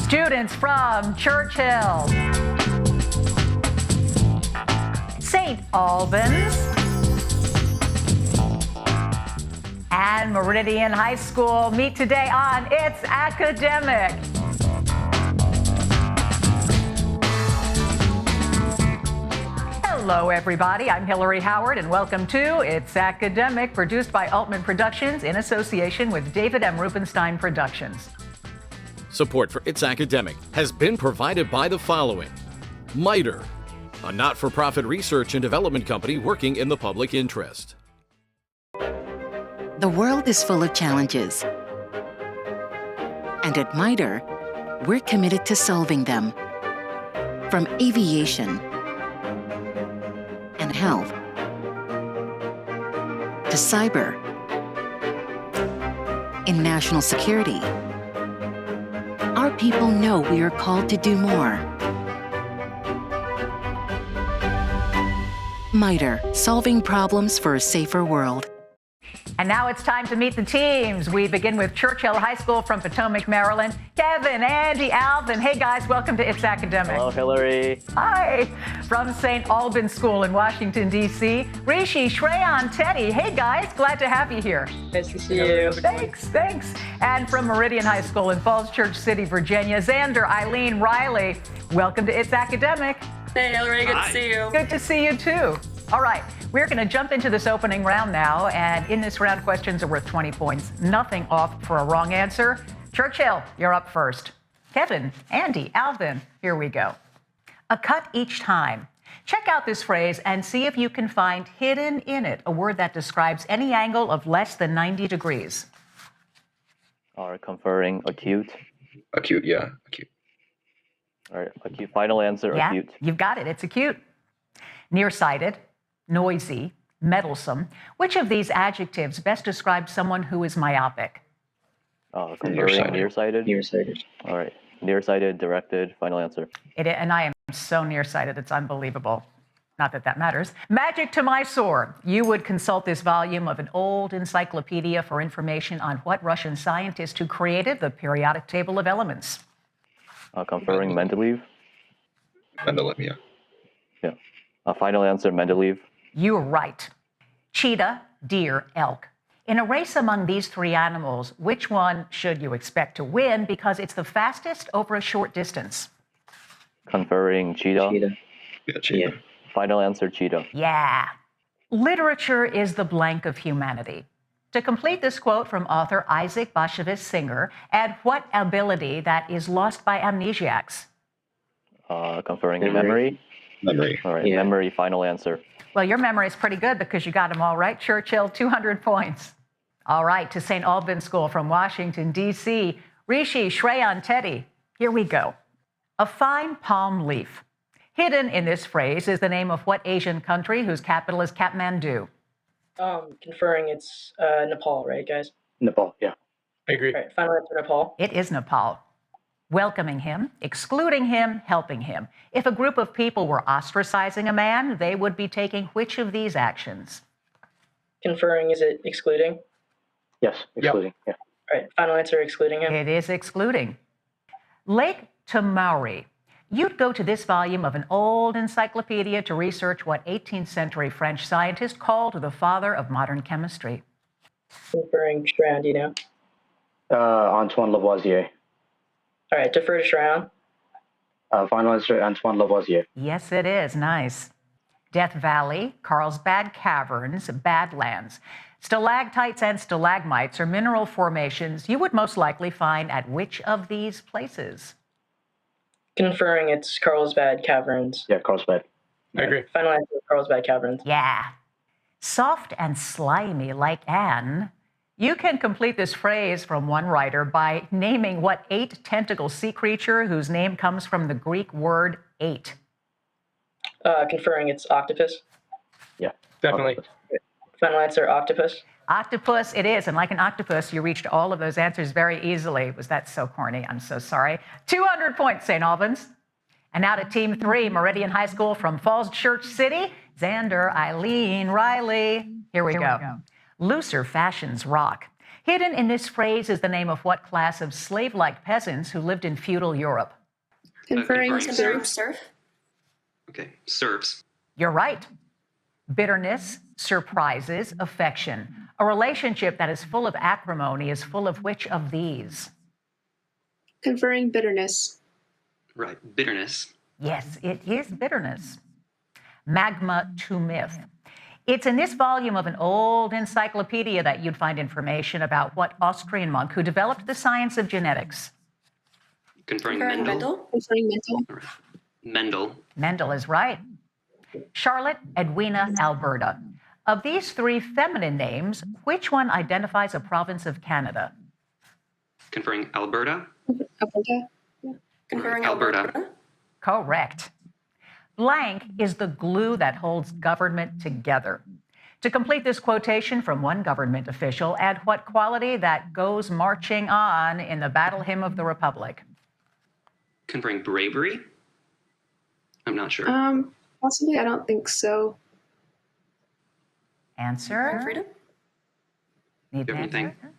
Students from Churchill, St. Albans, and Meridian High School meet today on It's Academic. Hello, everybody. I'm Hillary Howard, and welcome to It's Academic, produced by Altman Productions in association with David M. Rubenstein Productions. Support for It's Academic has been provided by the following: MITRE, a not-for-profit research and development company working in the public interest. The world is full of challenges. And at MITRE, we're committed to solving them. From aviation and health to cyber, in national security, our people know we are called to do more. MITRE, solving problems for a safer world. And now it's time to meet the teams. We begin with Churchill High School from Potomac, Maryland. Kevin, Andy, Alvin. Hey, guys, welcome to It's Academic. Hello, Hillary. Hi. From St. Albans School in Washington, D.C., Rishi, Shreyan, Teddy. Hey, guys, glad to have you here. Nice to see you. Thanks. And from Meridian High School in Falls Church City, Virginia, Xander, Eileen, Riley. Welcome to It's Academic. Hey, Hillary, good to see you. Good to see you, too. All right, we're going to jump into this opening round now, and in this round, questions are worth 20 points. Nothing off for a wrong answer. Churchill, you're up first. Kevin, Andy, Alvin, here we go. A cut each time. Check out this phrase and see if you can find hidden in it a word that describes any angle of less than 90 degrees. Or conferring acute. Acute, yeah, acute. All right, acute. Final answer, Yeah, acute. you've got it. It's acute. Nearsighted, noisy, meddlesome. Which of these adjectives best describes someone who is myopic? Conferring nearsighted. Nearsighted. All right, nearsighted, directed. Final answer. And I am so nearsighted, it's unbelievable. Not that that matters. Magic to my sword. You would consult this volume of an old encyclopedia for information on what Russian scientist who created the periodic table of elements. Conferring Mendeleev. Mendeleev, yeah. Yeah. Final answer, Mendeleev. You're right. Cheetah, deer, elk. In a race among these three animals, which one should you expect to win because it's the fastest over a short distance? Conferring cheetah. Yeah, cheetah. Final answer, cheetah. Yeah. Literature is the blank of humanity. To complete this quote from author Isaac Bashevis Singer, add what ability that is lost by amnesiacs? Conferring memory. Memory. All right, Yeah. memory. Final answer. Well, your memory is pretty good because you got them all right. Churchill, 200 points. All right, to St. Albans School from Washington, D.C., Rishi, Shreyan, Teddy. Here we go. A fine palm leaf. Hidden in this phrase is the name of what Asian country whose capital is Kathmandu? Conferring it's Nepal, right, guys? Nepal, yeah. I agree. All right, final answer, Nepal. It is Nepal. Welcoming him, excluding him, helping him. If a group of people were ostracizing a man, they would be taking which of these actions? Conferring, is it excluding? Yes, excluding, yeah. All right, final answer, excluding him. It is excluding. Lake Tamauri. You'd go to this volume of an old encyclopedia to research what 18th century French scientist called the father of modern chemistry. Conferring Shreyan, do you know? Antoine Lavoisier. All right, defer to Shreyan. Final answer, Antoine Lavoisier. Yes, it is. Nice. Death Valley, Carlsbad Caverns, Badlands. Stalactites and stalagmites are mineral formations you would most likely find at which of these places? Conferring it's Carlsbad Caverns. Yeah, Carlsbad. I agree. Final answer, Carlsbad Caverns. Yeah. Soft and slimy like Anne. You can complete this phrase from one writer by naming what 8-tentacle sea creature whose name comes from the Greek word 8. Conferring it's octopus. Yeah. Definitely. Octopus. Final answer, octopus. Octopus it is, and like an octopus, you reached all of those answers very easily. Was that so corny? I'm so sorry. 200 points, St. Albans. And now to Team 3, Meridian High School from Falls Church City. Xander, Eileen, Riley. Here we go. Looser fashions rock. Hidden in this phrase is the name of what class of slave-like peasants who lived in feudal Europe? Conferring serf. Okay, serfs. You're right. Bitterness, surprises, affection. A relationship that is full of acrimony is full of which of these? Conferring bitterness. Right, bitterness. Yes, it is bitterness. Magma to myth. It's in this volume of an old encyclopedia that you'd find information about what Austrian monk who developed the science of genetics. Conferring Mendel. Conferring mental. All right. Mendel. Mendel is right. Charlotte, Edwina, Alberta. Of these three feminine names, which one identifies a province of Canada? Conferring Alberta. Alberta. Conferring Alberta. Correct. Blank is the glue that holds government together. To complete this quotation from one government official, add what quality that goes marching on in the Battle Hymn of the Republic? Conferring bravery. I'm not sure. Possibly. I don't think so. Answer? Freedom. Need Do an anything? answer?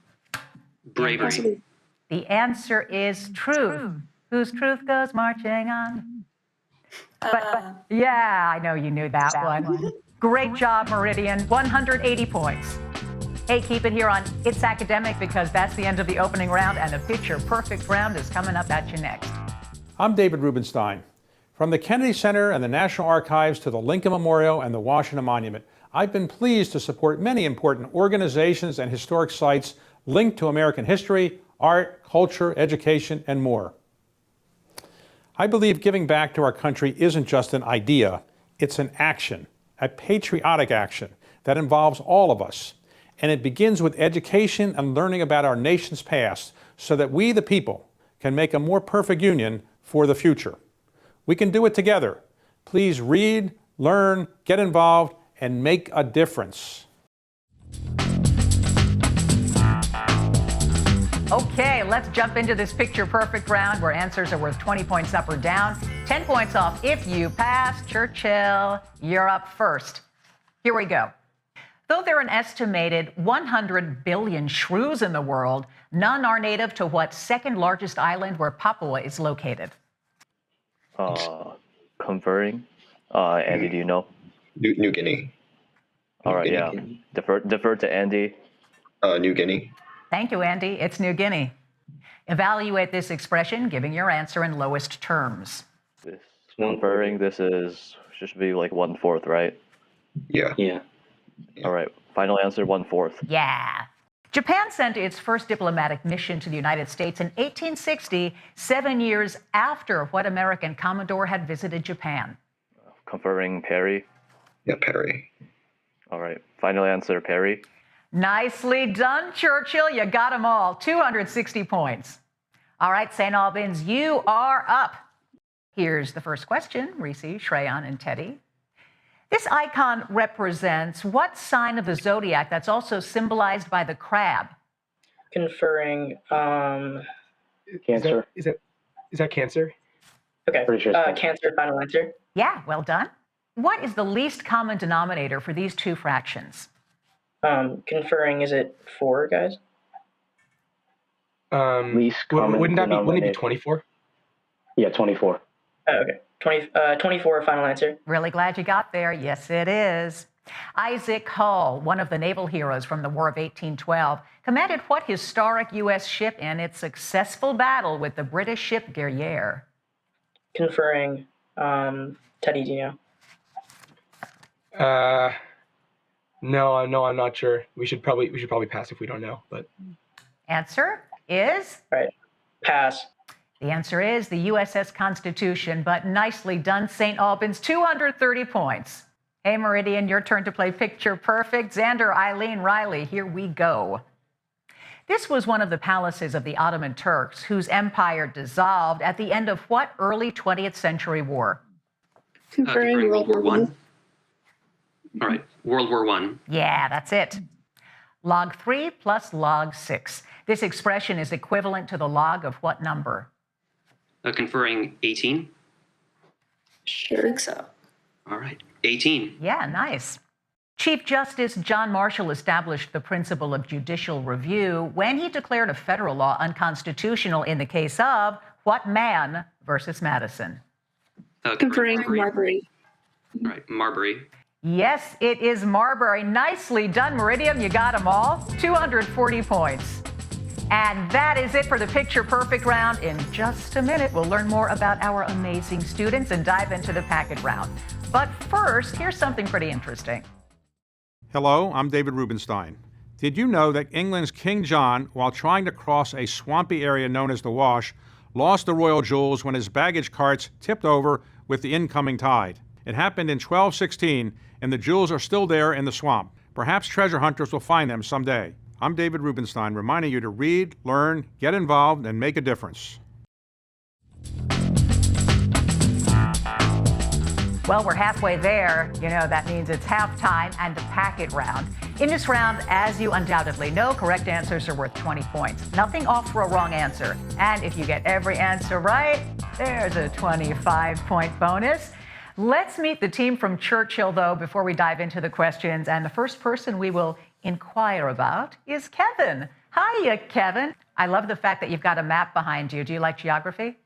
Bravery. Possibly. The answer is truth. Whose truth goes marching on? But yeah, I know you knew that one. Great job, Meridian. 180 points. Hey, keep it here on It's Academic because that's the end of the opening round and the picture perfect round is coming up at you next. I'm David Rubenstein. From the Kennedy Center and the National Archives to the Lincoln Memorial and the Washington Monument, I've been pleased to support many important organizations and historic sites linked to American history, art, culture, education, and more. I believe giving back to our country isn't just an idea, it's an action, a patriotic action that involves all of us. And it begins with education and learning about our nation's past so that we, the people, can make a more perfect union for the future. We can do it together. Please read, learn, get involved, and make a difference. Okay, let's jump into this picture perfect round where answers are worth 20 points up or down, 10 points off if you pass. Churchill, you're up first. Here we go. Though there are an estimated 100 billion shrews in the world, none are native to what second largest island where Papua is located? Conferring. Andy, do you know? New Guinea. All right, yeah. Defer to Andy. New Guinea. Thank you, Andy. It's New Guinea. Evaluate this expression, giving your answer in lowest terms. This conferring. This is should be like 1/4, right? Yeah. Yeah. All right. Final answer 1/4. Yeah. Japan sent its first diplomatic mission to the United States in 1860, 7 years after what American commodore had visited Japan? Conferring Perry. Yeah, Perry. All right. Final answer Perry. Nicely done, Churchill. You got them all. 260 points. All right, St. Albans, you are up. Here's the first question, Reese, Shreyan, and Teddy. This icon represents what sign of the zodiac that's also symbolized by the crab? Conferring. Cancer. Is that Cancer? Okay. Pretty sure it's Cancer. Final answer. Yeah, well done. What is the least common denominator for these two fractions? Conferring. Is it 4, guys? Least common wouldn't it be denominator. 24? Yeah, 24. Oh, okay. 24. Final answer. Really glad you got there. Yes, it is. Isaac Hull, one of the naval heroes from the War of 1812, commanded what historic U.S. ship in its successful battle with the British ship Guerriere? Conferring. Teddy, do you know? No, I'm not sure. We should probably pass if we don't know. But Answer is? Right. Pass. The answer is the USS Constitution, but nicely done, St. Albans, 230 points. Hey, Meridian, your turn to play Picture Perfect. Xander, Eileen, Riley, here we go. This was one of the palaces of the Ottoman Turks, whose empire dissolved at the end of what early 20th century war? Conferring World War I. All right, World War I. Yeah, that's it. Log 3 plus log 6. This expression is equivalent to the log of what number? Conferring 18. Sure. I think so. All right, 18. Yeah, nice. Chief Justice John Marshall established the principle of judicial review when he declared a federal law unconstitutional in the case of what man versus Madison? Conferring Marbury. All right, Marbury. Yes, it is Marbury. Nicely done, Meridian. You got them all. 240 points. And that is it for the Picture Perfect round. In just a minute, we'll learn more about our amazing students and dive into the packet round. But first, here's something pretty interesting. Hello, I'm David Rubenstein. Did you know that England's King John, while trying to cross a swampy area known as the Wash, lost the royal jewels when his baggage carts tipped over with the incoming tide? It happened in 1216, and the jewels are still there in the swamp. Perhaps treasure hunters will find them someday. I'm David Rubenstein, reminding you to read, learn, get involved, and make a difference. Well, we're halfway there. You know, that means it's halftime and the packet round. In this round, as you undoubtedly know, correct answers are worth 20 points. Nothing off for a wrong answer. And if you get every answer right, there's a 25-point bonus. Let's meet the team from Churchill, though, before we dive into the questions. And the first person we will inquire about is Kevin. Hiya, Kevin. I love the fact that you've got a map behind you. Do you like geography?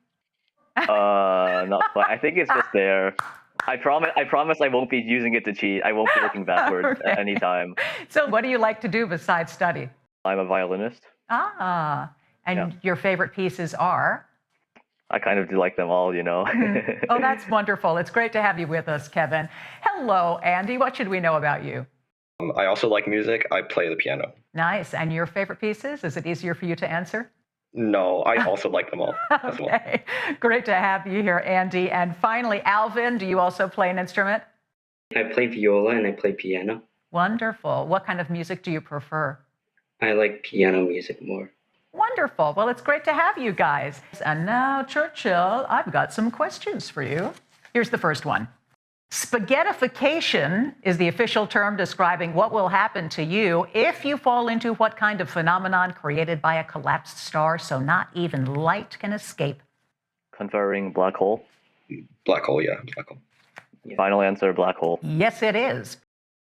Not quite. I think it's just there. I promise I won't be using it to cheat. I won't be looking backwards at any time. So what do you like to do besides study? I'm a violinist. And Yeah. your favorite pieces are? I kind of do like them all, you know. Oh, that's wonderful. It's great to have you with us, Kevin. Hello, Andy. What should we know about you? I also like music. I play the piano. Nice. And your favorite pieces? Is it easier for you to answer? No, I also like them all as well. Okay. Great to have you here, Andy. And finally, Alvin, do you also play an instrument? I play viola and I play piano. Wonderful. What kind of music do you prefer? I like piano music more. Wonderful. Well, it's great to have you guys. And now, Churchill, I've got some questions for you. Here's the first one. Spaghettification is the official term describing what will happen to you if you fall into what kind of phenomenon created by a collapsed star so not even light can escape? Conferring black hole. Black hole, yeah. Black hole. Yeah. Final answer, black hole. Yes, it is.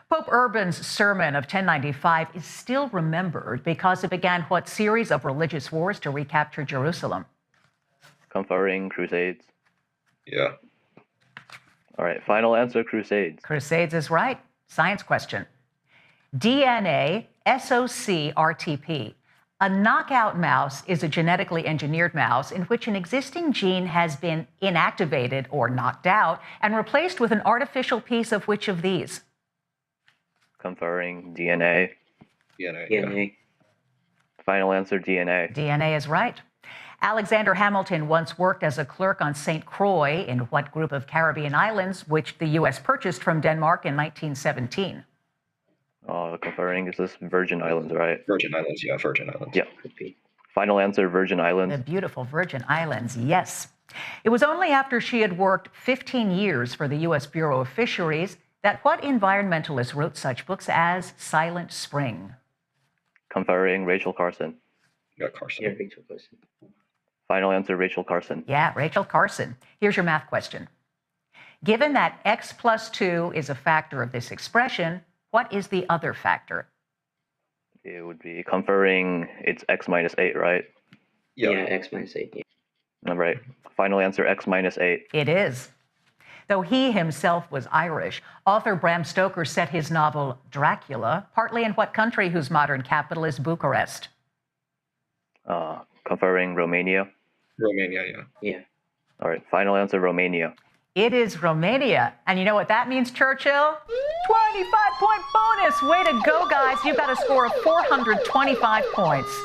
Pope Urban's sermon of 1095 is still remembered because it began what series of religious wars to recapture Jerusalem? Conferring crusades. Yeah. All right, final answer, crusades. Crusades is right. Science question. DNA, SOC, RTP. A knockout mouse is a genetically engineered mouse in which an existing gene has been inactivated or knocked out and replaced with an artificial piece of which of these? Conferring DNA. DNA. DNA. Final answer, DNA. DNA is right. Alexander Hamilton once worked as a clerk on St. Croix in what group of Caribbean islands, which the U.S. purchased from Denmark in 1917? Conferring, is this Virgin Islands, right? Virgin Islands, yeah. Virgin Islands. Yeah. Could be. Final answer, Virgin Islands. The beautiful Virgin Islands, yes. It was only after she had worked 15 years for the U.S. Bureau of Fisheries that what environmentalist wrote such books as Silent Spring? Conferring, Rachel Carson. Yeah, Carson. Yeah, Rachel Carson. Final answer, Rachel Carson. Yeah, Rachel Carson. Here's your math question. Given that x plus 2 is a factor of this expression, what is the other factor? It would be conferring, it's x minus 8, right? Yeah. Yeah, X minus 8. Yeah. All right. Final answer, x minus 8. It is. Though he himself was Irish, author Bram Stoker set his novel Dracula partly in what country whose modern capital is Bucharest? Conferring, Romania. Romania, yeah. Yeah. All right. Final answer, Romania. It is Romania. And you know what that means, Churchill? 25-point bonus. Way to go, guys. You've got a score of 425 points.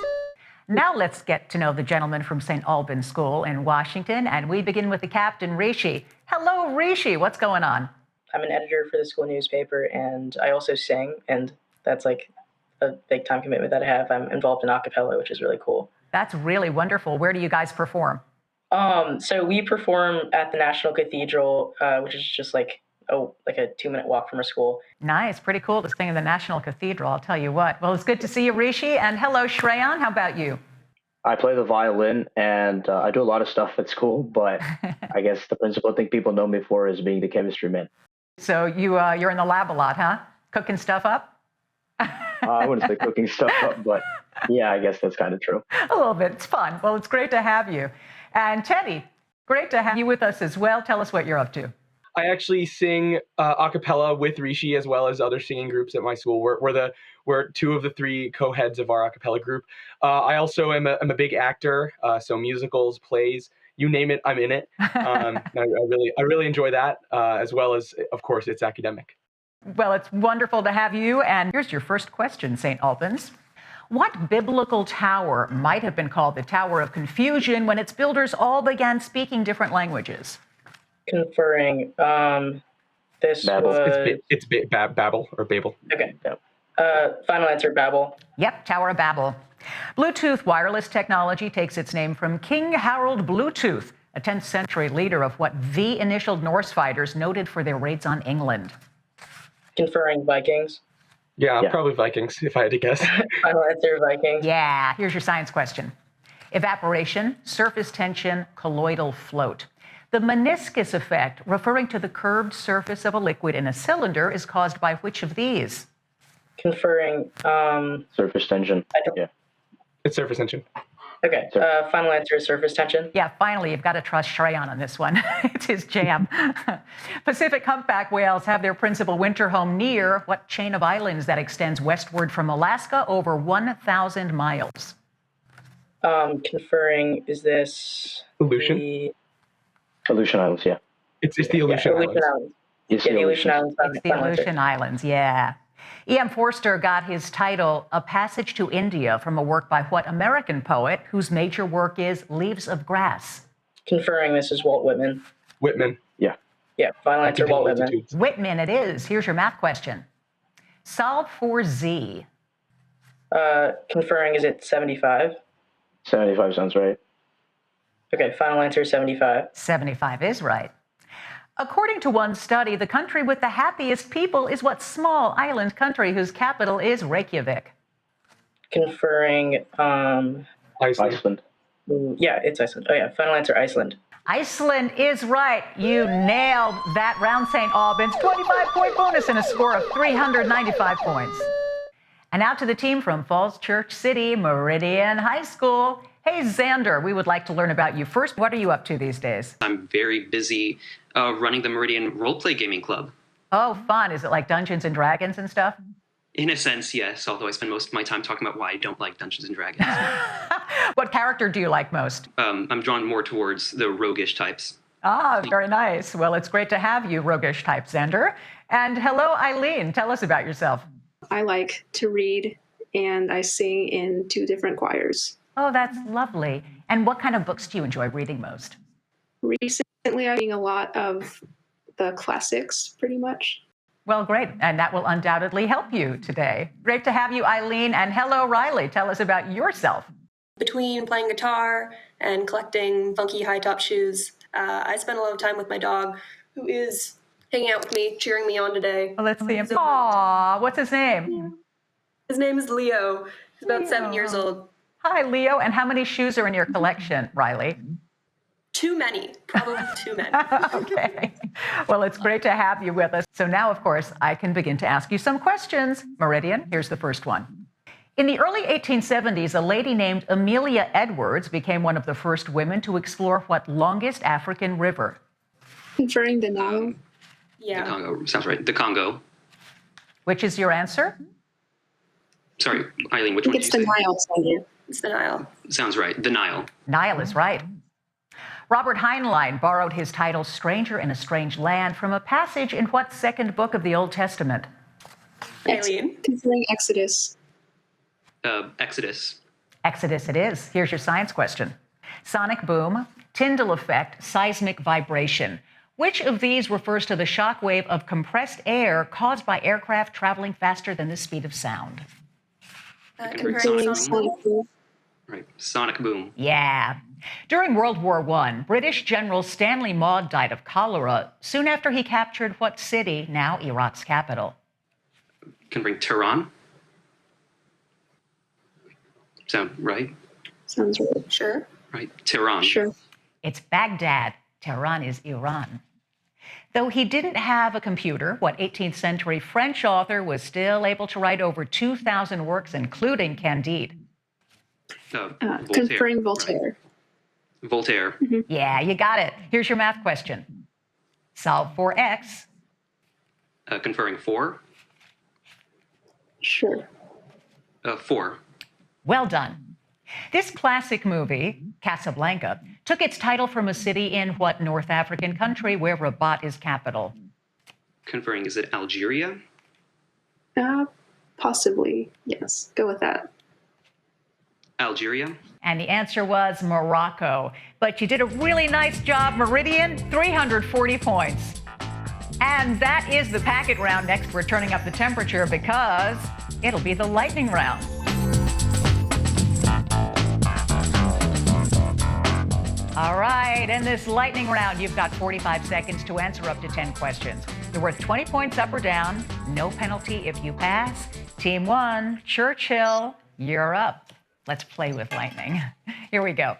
Now let's get to know the gentleman from St. Albans School in Washington. And we begin with the captain, Rishi. Hello, Rishi. What's going on? I'm an editor for the school newspaper, and I also sing, and that's like a big time commitment that I have. I'm involved in a cappella, which is really cool. That's really wonderful. Where do you guys perform? So we perform at the National Cathedral, which is just like a 2-minute walk from our school. Nice. Pretty cool to sing in the National Cathedral, I'll tell you what. Well, it's good to see you, Rishi. And hello, Shreyan. How about you? I play the violin, and I do a lot of stuff at school, but I guess the principal thing people know me for is being the chemistry man. So you're in the lab a lot, huh? Cooking stuff up? I wouldn't say cooking stuff up, but yeah, I guess that's kind of true. A little bit. It's fun. Well, it's great to have you. And Teddy, great to have you with us as well. Tell us what you're up to. I actually sing a cappella with Rishi as well as other singing groups at my school. We're two of the three co-heads of our a cappella group. I also am a big actor, so musicals, plays, you name it, I'm in it. I really enjoy that, as well as, of course, it's academic. Well, it's wonderful to have you. And here's your first question, St. Albans. What biblical tower might have been called the Tower of Confusion when its builders all began speaking different languages? Conferring. This Babel. was... It's Babel or Babel. Okay. Final answer, Babel. Yep, Tower of Babel. Bluetooth wireless technology takes its name from King Harold Bluetooth, a 10th century leader of what V-initialed Norse fighters noted for their raids on England. Conferring, Vikings. Yeah, probably Vikings, if I had to guess. Final answer, Vikings. Yeah, here's your science question. Evaporation, surface tension, colloidal float. The meniscus effect, referring to the curved surface of a liquid in a cylinder, is caused by which of these? Conferring. Surface tension. Yeah. It's surface tension. Okay. Final answer is surface tension. Yeah, finally, you've got to trust Shreyan on this one. It's his jam. Pacific humpback whales have their principal winter home near what chain of islands that extends westward from Alaska over 1,000 miles? Conferring, is this... Aleutian? Aleutian Islands, yeah. It's the Aleutian Islands. It's the Aleutian Islands. It's the Aleutian Islands, yeah. E.M. Forster got his title, A Passage to India, from a work by what American poet whose major work is Leaves of Grass? Conferring, this is Walt Whitman. Whitman. Yeah. Yeah, final answer, Walt Whitman. Whitman it is. Here's your math question. Solve for Z. Conferring, is it 75? 75 sounds right. Okay, final answer, 75. 75 is right. According to one study, the country with the happiest people is what small island country whose capital is Reykjavik? Conferring, Iceland. Yeah, it's Iceland. Oh yeah, final answer, Iceland. Iceland is right. You nailed that round, St. Albans. 25-point bonus and a score of 395 points. And now to the team from Falls Church City, Meridian High School. Hey, Xander, we would like to learn about you first. What are you up to these days? I'm very busy running the Meridian Roleplay Gaming Club. Oh, fun. Is it like Dungeons and Dragons and stuff? In a sense, yes, although I spend most of my time talking about why I don't like Dungeons and Dragons. What character do you like most? I'm drawn more towards the roguish types. Ah, very nice. Well, it's great to have you, roguish type, Xander. And hello, Eileen. Tell us about yourself. I like to read, and I sing in 2 different choirs. Oh, that's lovely. And what kind of books do you enjoy reading most? Recently, I'm reading a lot of the classics, pretty much. Well, great. And that will undoubtedly help you today. Great to have you, Eileen. And hello, Riley. Tell us about yourself. Between playing guitar and collecting funky high-top shoes, I spend a lot of time with my dog, who is hanging out with me, cheering me on today. Well, let's see him. Aw, what's his name? His name is Leo. He's about 7 years old. Hi, Leo. And how many shoes are in your collection, Riley? Too many. Probably too many. Okay. Well, it's great to have you with us. So now, of course, I can begin to ask you some questions. Meridian, here's the first one. In the early 1870s, a lady named Amelia Edwards became one of the first women to explore what longest African river? Conferring the Nile. Yeah. The Congo. Sounds right. The Congo. Which is your answer? Sorry, Eileen, which I one think did it's you the say? Nile, Xander. It's the Nile. Sounds right. The Nile. Nile is right. Robert Heinlein borrowed his title Stranger in a Strange Land from a passage in what second book of the Old Testament? Eileen. Conferring Exodus. Exodus. Exodus it is. Here's your science question. Sonic boom, Tyndall effect, seismic vibration. Which of these refers to the shock wave of compressed air caused by aircraft traveling faster than the speed of sound? Conferring Sonic Boom. Right. Sonic boom. Yeah. During World War I, British General Stanley Maude died of cholera soon after he captured what city, now Iraq's capital? Can bring Tehran. Sound right? Sounds right. Sure. Right. Tehran. Sure. It's Baghdad. Tehran is Iran. Though he didn't have a computer, what 18th century French author was still able to write over 2,000 works, including Candide? Voltaire. Conferring Voltaire. Right? Voltaire. Mm-hmm. Yeah, you got it. Here's your math question. Solve for x. Conferring 4. Sure. 4. Well done. This classic movie, Casablanca, took its title from a city in what North African country where Rabat is capital? Conferring, is it Algeria? Possibly, yes. Go with that. Algeria. And the answer was Morocco. But you did a really nice job, Meridian, 340 points. And that is the packet round. Next, we're turning up the temperature because it'll be the lightning round. All right, in this lightning round, you've got 45 seconds to answer up to 10 questions. You're worth 20 points up or down, no penalty if you pass. Team 1, Churchill, you're up. Let's play with lightning. Here we go.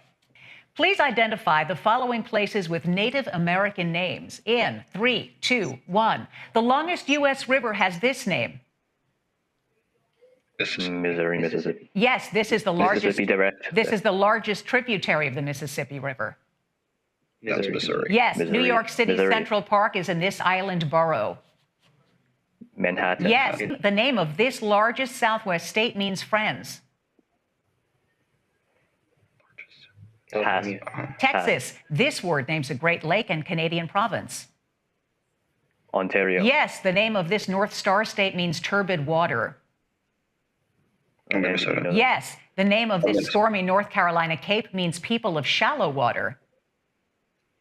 Please identify the following places with Native American names in 3, 2, 1. The longest U.S. river has this name. Missouri, Mississippi. Yes, this is the largest. Mississippi direct. This is the largest tributary of the Mississippi River. That's Missouri. Yes, Missouri. New York City Missouri. Central Park is in this island borough. Manhattan. Yes, the name of this largest Southwest state means friends. Pass. Texas, this word names a Great Lake and Canadian province. Ontario. Yes, the name of this North Star state means turbid water. Minnesota. Yes, the name of this stormy North Carolina Cape means people of shallow water.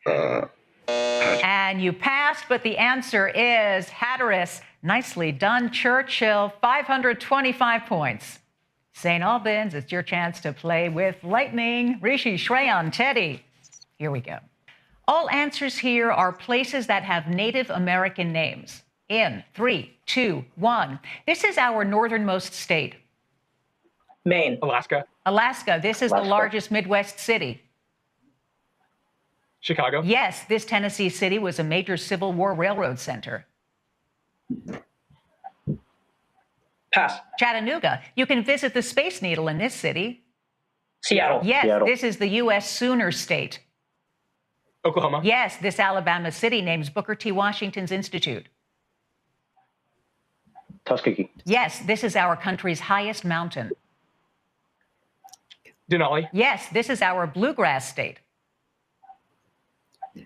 And you passed, but the answer is Hatteras. Nicely done, Churchill. 525 points. St. Albans, it's your chance to play with lightning. Rishi, Shreyan, Teddy. Here we go. All answers here are places that have Native American names. In 3, 2, 1. This is our northernmost state. Maine. Alaska. Alaska, this is the largest Midwest city. Chicago. Yes, this Tennessee city was a major Civil War railroad center. Pass. Chattanooga, you can visit the Space Needle in this city. Seattle. Yes, Seattle. this is the U.S. Sooner State. Oklahoma. Yes, this Alabama city names Booker T. Washington's Institute. Tuskegee. Yes, this is our country's highest mountain. Denali. Yes, this is our bluegrass state.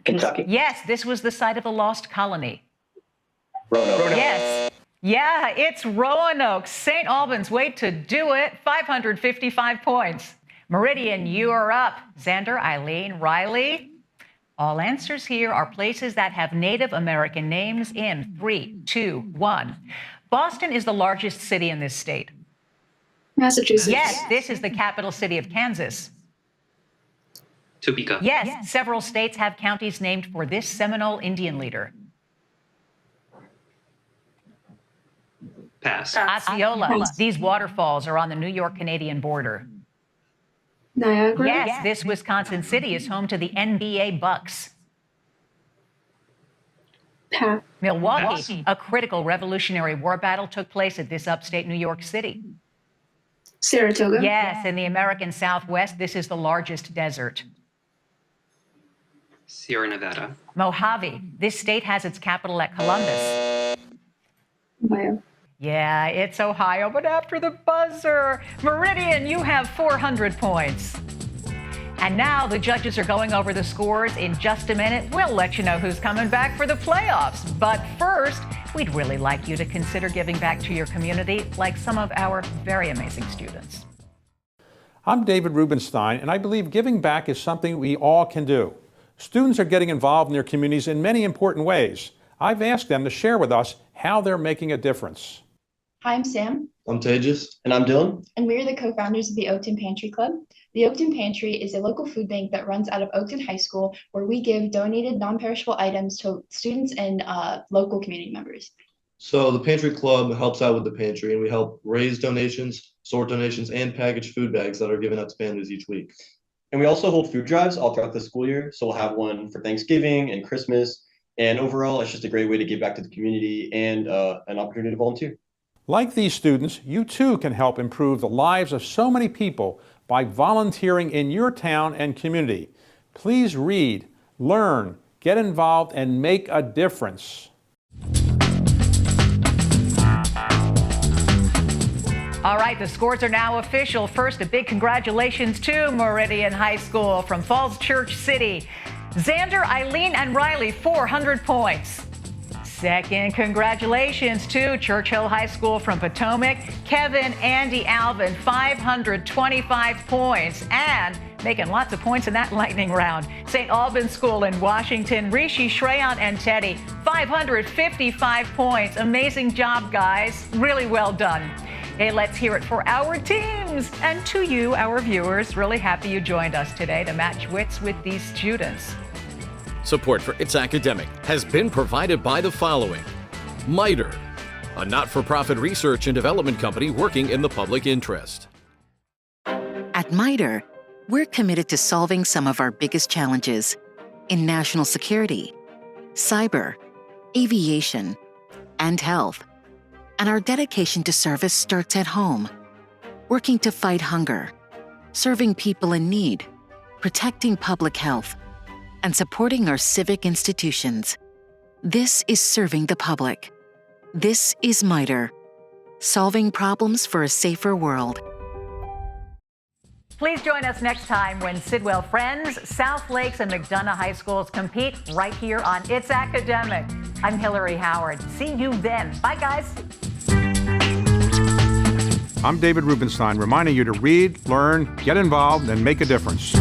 Kentucky. Yes, this was the site of a lost colony. Roanoke. Yes. Yeah, it's Roanoke. St. Albans, wait to do it. 555 points. Meridian, you are up. Xander, Eileen, Riley. All answers here are places that have Native American names in 3, 2, 1. Boston is the largest city in this state. Massachusetts. Yes, this is the capital city of Kansas. Topeka. Yes, several states have counties named for this Seminole Indian leader. Pass. Osceola. These waterfalls are on the New York-Canadian border. Niagara. Yes, this Wisconsin city is home to the NBA Bucks. Pass. Milwaukee, a critical Revolutionary War battle took place at this upstate New York City. Saratoga. Yes, in the American Southwest, this is the largest desert. Sierra Nevada. Mojave, this state has its capital at Columbus. Ohio. Yeah, it's Ohio, but after the buzzer. Meridian, you have 400 points. And now the judges are going over the scores. In just a minute, we'll let you know who's coming back for the playoffs. But first, we'd really like you to consider giving back to your community like some of our very amazing students. I'm David Rubenstein, and I believe giving back is something we all can do. Students are getting involved in their communities in many important ways. I've asked them to share with us how they're making a difference. Hi, I'm Sam. I'm Tejas. And I'm Dylan. And we're the co-founders of the Oakton Pantry Club. The Oakton Pantry is a local food bank that runs out of Oakton High School, where we give donated non-perishable items to students and local community members. So the Pantry Club helps out with the pantry, and we help raise donations, sort donations, and package food bags that are given out to families each week. And we also hold food drives all throughout the school year. So we'll have one for Thanksgiving and Christmas. And overall, it's just a great way to give back to the community and an opportunity to volunteer. Like these students, you too can help improve the lives of so many people by volunteering in your town and community. Please read, learn, get involved, and make a difference. All right, the scores are now official. First, a big congratulations to Meridian High School from Falls Church City. Xander, Eileen, and Riley, 400 points. Second, congratulations to Churchill High School from Potomac. Kevin, Andy, Alvin, 525 points. And making lots of points in that lightning round. St. Albans School in Washington, Rishi, Shreyan, and Teddy, 555 points. Amazing job, guys. Really well done. Hey, let's hear it for our teams. And to you, our viewers, really happy you joined us today to match wits with these students. Support for It's Academic has been provided by the following. MITRE, a not-for-profit research and development company working in the public interest. At MITRE, we're committed to solving some of our biggest challenges in national security, cyber, aviation, and health. And our dedication to service starts at home, working to fight hunger, serving people in need, protecting public health, and supporting our civic institutions. This is serving the public. This is MITRE, solving problems for a safer world. Please join us next time when Sidwell Friends, South Lakes, and McDonough High Schools compete right here on It's Academic. I'm Hillary Howard. See you then. Bye, guys. I'm David Rubenstein, reminding you to read, learn, get involved, and make a difference.